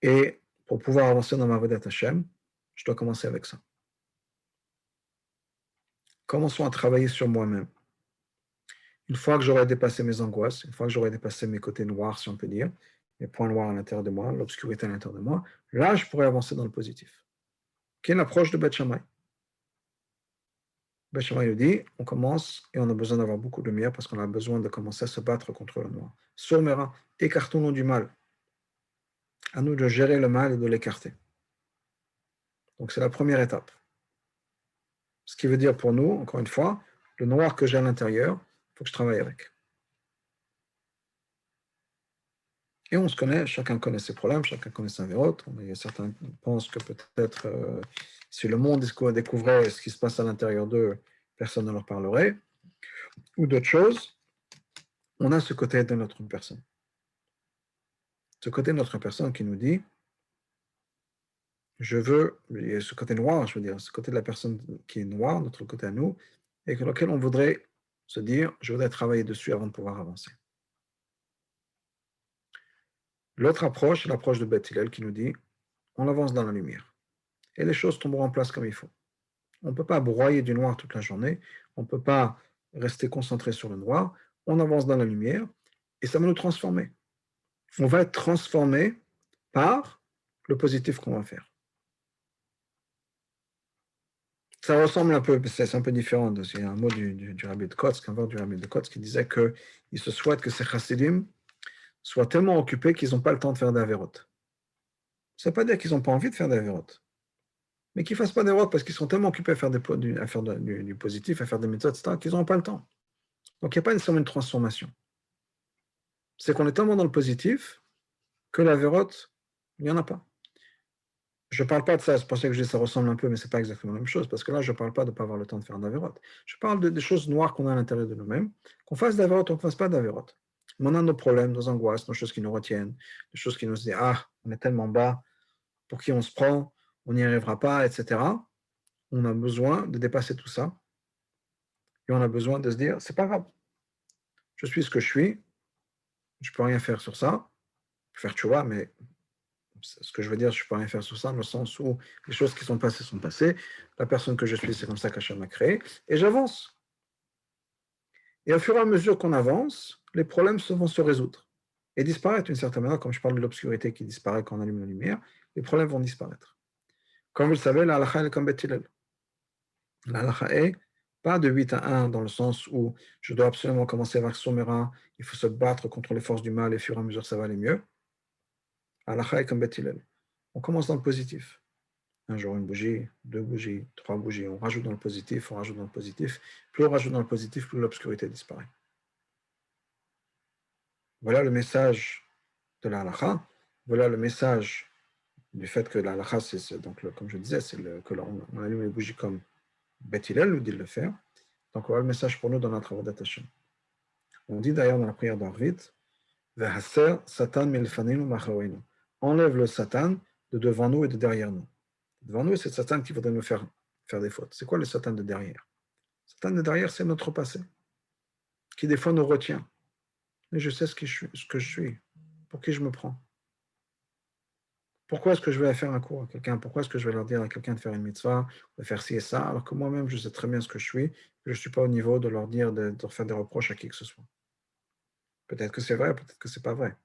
[SPEAKER 1] Et pour pouvoir avancer dans ma Avodat Hashem, je dois commencer avec ça. Commençons à travailler sur moi-même. Une fois que j'aurai dépassé mes angoisses, une fois que j'aurai dépassé mes côtés noirs, si on peut dire, les points noirs à l'intérieur de moi, l'obscurité à l'intérieur de moi, là, je pourrai avancer dans le positif. Quelle est l'approche de Beth Shammai? Beth Shammai nous dit, on commence et on a besoin d'avoir beaucoup de lumière parce qu'on a besoin de commencer à se battre contre le noir. Surmera, écartons-nous du mal. À nous de gérer le mal et de l'écarter. Donc c'est la première étape. Ce qui veut dire pour nous, encore une fois, le noir que j'ai à l'intérieur, il faut que je travaille avec. Et on se connaît, chacun connaît ses problèmes, chacun connaît sa vérote. Certains pensent que peut-être si le monde découvrait ce qui se passe à l'intérieur d'eux, personne ne leur parlerait. Ou d'autres choses, on a ce côté de notre personne. Ce côté de notre personne qui nous dit, je veux, ce côté noir, je veux dire, ce côté de la personne qui est noire, notre côté à nous, et lequel on voudrait se dire, je voudrais travailler dessus avant de pouvoir avancer. L'autre approche, l'approche de Beth Hillel qui nous dit, on avance dans la lumière. Et les choses tomberont en place comme il faut. On ne peut pas broyer du noir toute la journée, on ne peut pas rester concentré sur le noir, on avance dans la lumière, et ça va nous transformer. On va être transformé par le positif qu'on va faire. Ça ressemble un peu, c'est un peu différent. Il y a un mot du rabbi de Kotz, qu'un du rabbi de Kotz, qui disait qu'il se souhaite que ces chassidim soient tellement occupés qu'ils n'ont pas le temps de faire d'Averot. Ça ne veut pas dire qu'ils n'ont pas envie de faire d'Averot, mais qu'ils ne fassent pas d'Averot parce qu'ils sont tellement occupés à faire, à faire du positif, à faire des méthodes, etc., qu'ils n'auront pas le temps. Donc il n'y a pas nécessairement une transformation. C'est qu'on est tellement dans le positif que l'Averot, il n'y en a pas. Je ne parle pas de ça, c'est pour ça que je dis que ça ressemble un peu, mais ce n'est pas exactement la même chose, parce que là, je ne parle pas de ne pas avoir le temps de faire d'Averot. Je parle des choses noires qu'on a à l'intérieur de nous-mêmes, qu'on fasse d'Averot ou qu'on ne fasse pas d'Averot. On a nos problèmes, nos angoisses, nos choses qui nous retiennent, des choses qui nous disent, ah, on est tellement bas, pour qui on se prend, on n'y arrivera pas, etc. On a besoin de dépasser tout ça et on a besoin de se dire, c'est pas grave, je suis ce que je suis, je peux rien faire sur ça, je peux faire tchouva, mais ce que je veux dire, je peux rien faire sur ça, dans le sens où les choses qui sont passées, la personne que je suis, c'est comme ça qu'Hachem m'a créé, et j'avance. Et au fur et à mesure qu'on avance, les problèmes vont se résoudre et disparaître d'une certaine manière, comme je parle de l'obscurité qui disparaît quand on allume la lumière, les problèmes vont disparaître. Comme vous le savez, la halakha est comme Beth Hillel. La halakha est pas de 8 à 1 dans le sens où je dois absolument commencer avec Somera, il faut se battre contre les forces du mal et au fur et à mesure ça va aller mieux. La halakha est comme Beth Hillel. On commence dans le positif. Un jour une bougie, 2 bougies, 3 bougies, on rajoute dans le positif, on rajoute dans le positif. Plus on rajoute dans le positif, plus l'obscurité disparaît. Voilà le message de la halakha. Voilà le message du fait que la halakha, c'est donc comme je disais, que on allume les bougies comme Beth Hillel nous dit de le faire. Donc voilà le message pour nous dans notre Avodat Hashem. On dit d'ailleurs dans la prière d'Arvit, Vehaser Satan milfanenu machareinu. Enlève le Satan de devant nous et de derrière nous. Devant nous, c'est le Satan qui voudrait nous faire des fautes. C'est quoi le Satan de derrière? Le Satan de derrière, c'est notre passé, qui des fois nous retient. Mais je sais ce que je suis, pour qui je me prends. Pourquoi est-ce que je vais faire un cours à quelqu'un? Pourquoi est-ce que je vais leur dire à quelqu'un de faire une mitzvah, de faire ci et ça, alors que moi-même, je sais très bien ce que je suis, que je ne suis pas au niveau de leur dire, de leur faire des reproches à qui que ce soit. Peut-être que c'est vrai, peut-être que c'est pas vrai.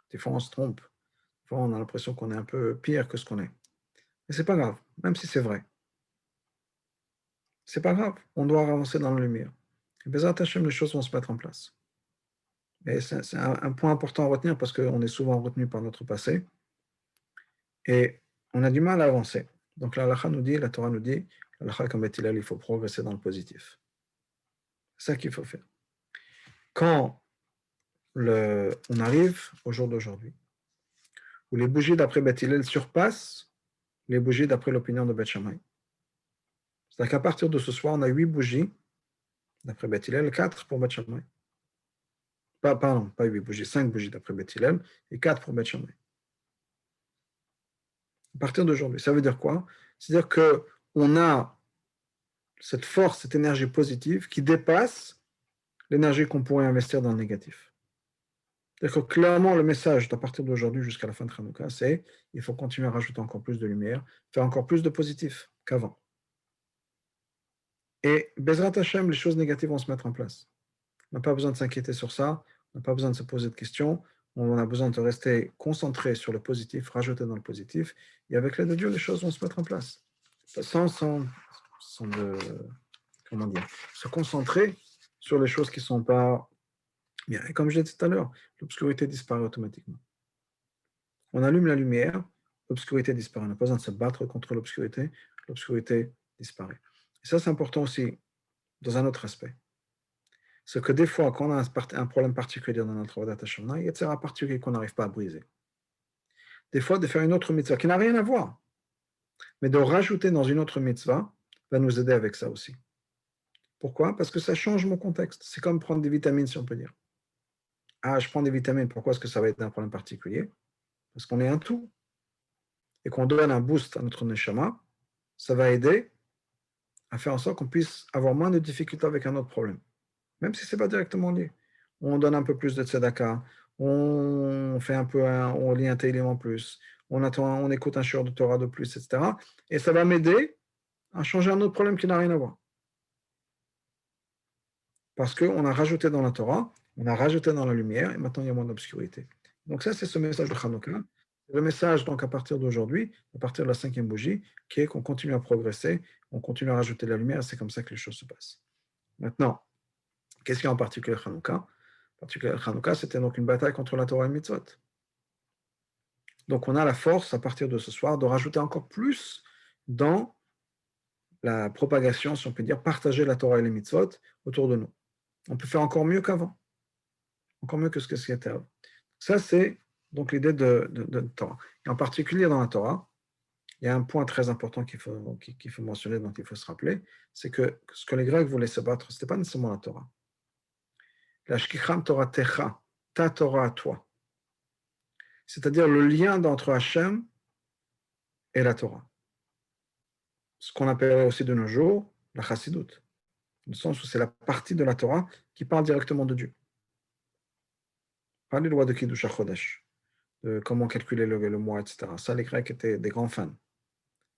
[SPEAKER 1] Des fois, on se trompe. Des fois, on a l'impression qu'on est un peu pire que ce qu'on est. Mais c'est pas grave, même si c'est vrai. C'est pas grave, on doit avancer dans la lumière. Et Bezrat Hashem, les choses vont se mettre en place. Et c'est un point important à retenir parce qu'on est souvent retenu par notre passé et on a du mal à avancer. Donc la halakha nous dit, la Torah nous dit, la halakha comme Beth Hillel, il faut progresser dans le positif. C'est ça qu'il faut faire. Quand on arrive au jour d'aujourd'hui, où les bougies d'après Beth Hillel surpassent les bougies d'après l'opinion de Beth Shammai. C'est-à-dire qu'à partir de ce soir, on a 8 bougies d'après Beth Hillel, 4 pour Beth Shammai. Pardon, pas 8 bougies, 5 bougies d'après Beth Hillel et 4 pour Beth Shammai. À partir d'aujourd'hui, ça veut dire quoi? C'est-à-dire qu'on a cette force, cette énergie positive qui dépasse l'énergie qu'on pourrait investir dans le négatif. C'est-à-dire que clairement, le message à partir d'aujourd'hui jusqu'à la fin de Hanouka, c'est il faut continuer à rajouter encore plus de lumière, faire encore plus de positif qu'avant. Et Bezrat Hashem, les choses négatives vont se mettre en place. On n'a pas besoin de s'inquiéter sur ça, on n'a pas besoin de se poser de questions, on a besoin de rester concentré sur le positif, rajouter dans le positif, et avec l'aide de Dieu, les choses vont se mettre en place. Sans comment dire, se concentrer sur les choses qui ne sont pas bien. Et comme je l'ai dit tout à l'heure, l'obscurité disparaît automatiquement. On allume la lumière, l'obscurité disparaît. On n'a pas besoin de se battre contre l'obscurité disparaît. Et ça, c'est important aussi dans un autre aspect. C'est que des fois, quand on a un problème particulier dans notre Avodat Hashem, il y a un particulier qu'on n'arrive pas à briser. Des fois, de faire une autre mitzvah qui n'a rien à voir, mais de rajouter dans une autre mitzvah va nous aider avec ça aussi. Pourquoi? Parce que ça change mon contexte. C'est comme prendre des vitamines, si on peut dire. Ah, je prends des vitamines, pourquoi est-ce que ça va être un problème particulier? Parce qu'on est un tout. Et qu'on donne un boost à notre neshama, ça va aider à faire en sorte qu'on puisse avoir moins de difficultés avec un autre problème. Même si ce n'est pas directement lié. On donne un peu plus de tzedaka, on fait on lit un télim en plus, on écoute un shiur de Torah de plus, etc. Et ça va m'aider à changer un autre problème qui n'a rien à voir. Parce qu'on a rajouté dans la Torah, on a rajouté dans la lumière, et maintenant il y a moins d'obscurité. Donc ça, c'est ce message de Hanouka. Le message, donc, à partir d'aujourd'hui, à partir de la 5e bougie, qui est qu'on continue à progresser, on continue à rajouter de la lumière, et c'est comme ça que les choses se passent. Maintenant, qu'est-ce qu'il y a en particulier Hanouka? En particulier Hanouka, c'était donc une bataille contre la Torah et le mitzvot. Donc on a la force, à partir de ce soir, de rajouter encore plus dans la propagation, si on peut dire, partager la Torah et les mitzvot autour de nous. On peut faire encore mieux qu'avant, encore mieux que ce qui était avant. Ça, c'est donc l'idée de Torah. Et en particulier dans la Torah, il y a un point très important qu'il faut mentionner, dont il faut se rappeler, c'est que ce que les Grecs voulaient se battre, ce n'était pas nécessairement la Torah. La Shkicham Torah Techa, ta Torah à toi. C'est-à-dire le lien entre Hachem et la Torah. Ce qu'on appellerait aussi de nos jours la Chassidut, dans le sens où c'est la partie de la Torah qui parle directement de Dieu. Pas les lois de Kiddush HaChodesh, de comment calculer le mois, etc. Ça, les Grecs étaient des grands fans.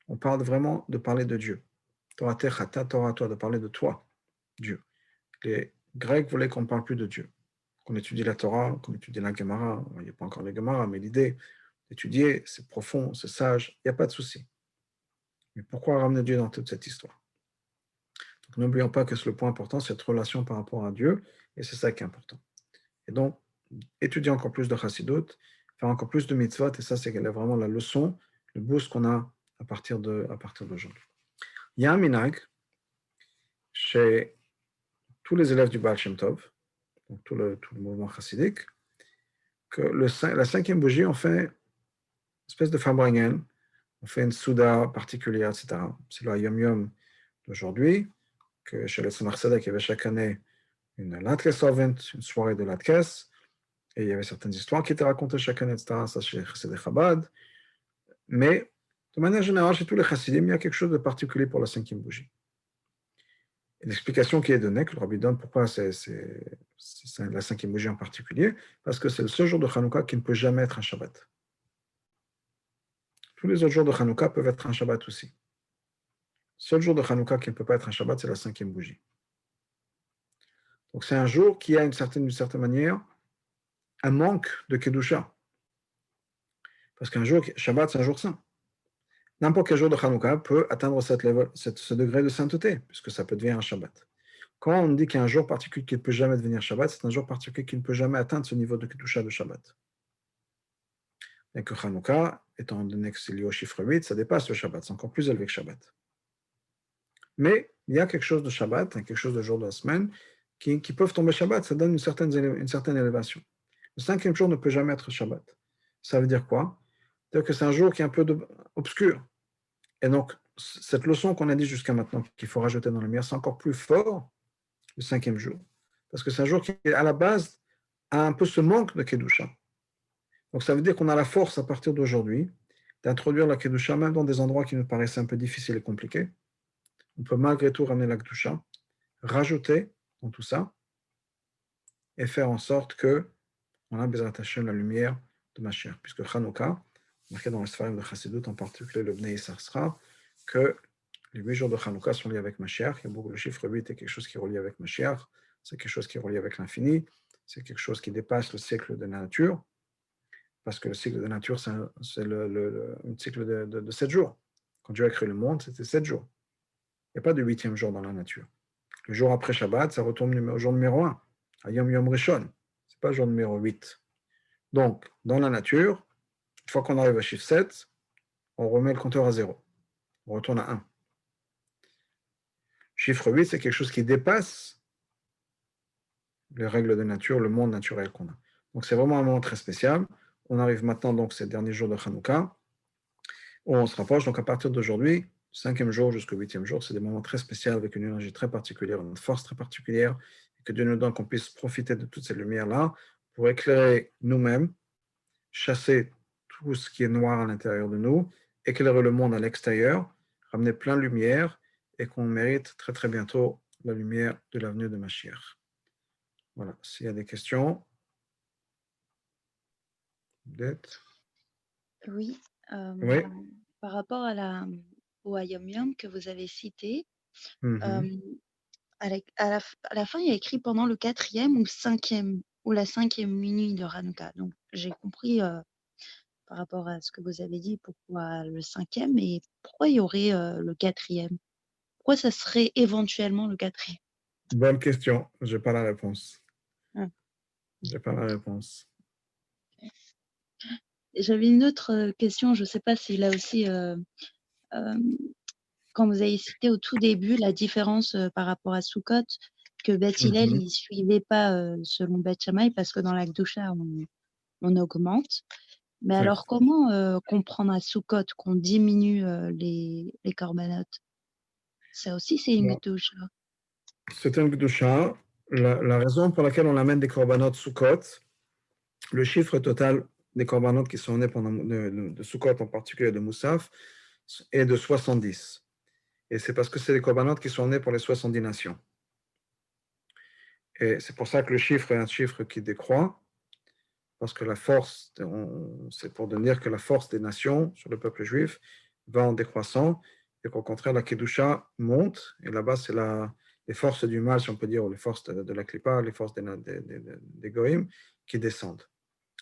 [SPEAKER 1] On parle vraiment de parler de Dieu. Torah Techa, ta Torah, toi, de parler de toi, Dieu. Les Grecs voulaient qu'on ne parle plus de Dieu, qu'on étudie la Torah, qu'on étudie la Gemara. Il n'y a pas encore la Gemara, mais l'idée d'étudier, c'est profond, c'est sage, il n'y a pas de souci. Mais pourquoi ramener Dieu dans toute cette histoire? Donc n'oublions pas que le point important, c'est cette relation par rapport à Dieu, et c'est ça qui est important. Et donc, étudier encore plus de Chassidut, faire encore plus de mitzvot, et ça, c'est vraiment la leçon, le boost qu'on a à partir d'aujourd'hui. Il y a un minhag chez tous les élèves du Baal Shem Tov, donc tout le mouvement chassidique, que la cinquième bougie, on fait une espèce de Farbrengen, on fait une souda particulière, etc. C'est le Yom Yom d'aujourd'hui, que chez le Tzemach Tzedek, il y avait chaque année une Latkes Ovent, une soirée de Latkes, et il y avait certaines histoires qui étaient racontées chaque année, etc. Ça, chez Chassidei Chabad. Mais, de manière générale, chez tous les chassidim, il y a quelque chose de particulier pour la cinquième bougie. Et l'explication qui est donnée, que le Rabbi donne pourquoi c'est la cinquième bougie en particulier, parce que c'est le seul jour de Hanouka qui ne peut jamais être un Shabbat. Tous les autres jours de Hanouka peuvent être un Shabbat aussi. Le seul jour de Hanouka qui ne peut pas être un Shabbat, c'est la cinquième bougie. Donc c'est un jour qui a d'une certaine manière un manque de Kedusha. Parce qu'un jour, Shabbat, c'est un jour saint. N'importe quel jour de Hanouka peut atteindre ce degré de sainteté, puisque ça peut devenir un Shabbat. Quand on dit qu'il y a un jour particulier qui ne peut jamais devenir Shabbat, c'est un jour particulier qui ne peut jamais atteindre ce niveau de Kedusha de Shabbat. Et que Hanouka, étant donné que c'est lié au chiffre 8, ça dépasse le Shabbat, c'est encore plus élevé que Shabbat. Mais il y a quelque chose de Shabbat, quelque chose de jour de la semaine, qui peuvent tomber Shabbat, ça donne une certaine élévation. Le cinquième jour ne peut jamais être Shabbat. Ça veut dire quoi? C'est-à-dire que c'est un jour qui est un peu obscur. Et donc, cette leçon qu'on a dit jusqu'à maintenant, qu'il faut rajouter dans la lumière, c'est encore plus fort le cinquième jour. Parce que c'est un jour qui, à la base, a un peu ce manque de Kedusha. Donc, ça veut dire qu'on a la force, à partir d'aujourd'hui, d'introduire la Kedusha, même dans des endroits qui nous paraissent un peu difficiles et compliqués. On peut malgré tout ramener la Kedusha, rajouter dans tout ça, et faire en sorte que on a Bezrat Hashem la lumière de Mashiach. Puisque Hanouka, marqué dans les Sfarim de Chassidut, en particulier le Bnei Yissachar, que les 8 jours de Hanouka sont liés avec Mashiach. Le chiffre 8 est quelque chose qui est relié avec Mashiach, c'est quelque chose qui est relié avec l'infini, c'est quelque chose qui dépasse le cycle de la nature, parce que le cycle de la nature, c'est un cycle de 7 jours. Quand Dieu a créé le monde, c'était 7 jours. Il n'y a pas de 8e jour dans la nature. Le jour après Shabbat, ça retourne au jour numéro 1, à Yom Yom Rishon. Ce n'est pas le jour numéro 8. Donc, dans la nature, une fois qu'on arrive à chiffre 7, on remet le compteur à 0. On retourne à 1. Chiffre 8, c'est quelque chose qui dépasse les règles de nature, le monde naturel qu'on a. Donc, c'est vraiment un moment très spécial. On arrive maintenant, donc, ces derniers jours de Hanouka, où on se rapproche. Donc, à partir d'aujourd'hui, 5e jour jusqu'au 8e jour, c'est des moments très spéciaux avec une énergie très particulière, une force très particulière, et que Dieu nous donne qu'on puisse profiter de toutes ces lumières-là pour éclairer nous-mêmes, chasser tout ce qui est noir à l'intérieur de nous, éclairer le monde à l'extérieur, ramener plein de lumière, et qu'on mérite très très bientôt la lumière de l'avenue de Mashiach. Voilà, s'il y a des questions. Peut-être.
[SPEAKER 2] Oui,
[SPEAKER 1] Oui.
[SPEAKER 2] par rapport au Yom Yom que vous avez cité,
[SPEAKER 1] Mm-hmm.
[SPEAKER 2] à la fin, il y a écrit pendant le 4e ou la 5e minuit de Hanouka. Donc, j'ai compris par rapport à ce que vous avez dit, pourquoi le 5e et pourquoi il y aurait le 4e? Pourquoi ça serait éventuellement le 4e?
[SPEAKER 1] Bonne question, je n'ai pas la réponse.
[SPEAKER 2] Ah.
[SPEAKER 1] J'ai pas la réponse.
[SPEAKER 2] J'avais une autre question, je ne sais pas si là aussi, quand vous avez cité au tout début la différence par rapport à Sukkot, que Beth Hillel, il ne suivait pas selon Beth Shammai parce que dans la Gdusha, on augmente. Mais alors, comment comprendre à Sukkot qu'on diminue les corbanotes? Ça aussi, c'est une Gdusha.
[SPEAKER 1] C'est un Gdusha. La raison pour laquelle on amène des corbanotes Sukkot, le chiffre total des corbanotes qui sont nés pendant de Sukkot, en particulier de Moussaf, est de 70. Et c'est parce que c'est les corbanotes qui sont nés pour les 70 nations. Et c'est pour ça que le chiffre est un chiffre qui décroît, parce que la force, c'est pour dire que la force des nations sur le peuple juif va en décroissant, et qu'au contraire, la Kedusha monte, et là-bas, c'est les forces du mal, si on peut dire, ou les forces de la Klippa, les forces des Goïm, qui descendent.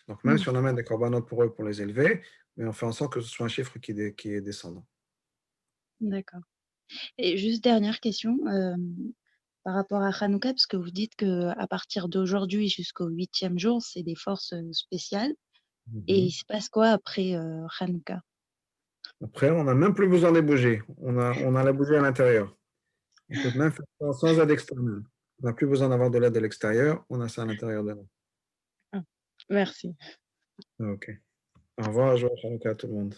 [SPEAKER 1] Donc, même
[SPEAKER 2] Hmm,
[SPEAKER 1] si on amène des corbanotes pour eux, pour les élever, mais on fait en sorte que ce soit un chiffre qui est descendant.
[SPEAKER 2] d'accord. Et juste dernière question, par rapport à Hanouka, parce que vous dites que à partir d'aujourd'hui jusqu'au 8e jour, c'est des forces spéciales. Et il
[SPEAKER 1] Mhm.
[SPEAKER 2] se passe quoi après Hanouka?
[SPEAKER 1] Après, on n'a même plus besoin de bouger. On a la bougie à l'intérieur. On peut même faire ça sans aide extérieure. On n'a plus besoin d'avoir de l'aide de l'extérieur. On a ça à l'intérieur de nous.
[SPEAKER 2] Ah, merci.
[SPEAKER 1] OK. Au revoir, joyeux Hanouka à tout le monde.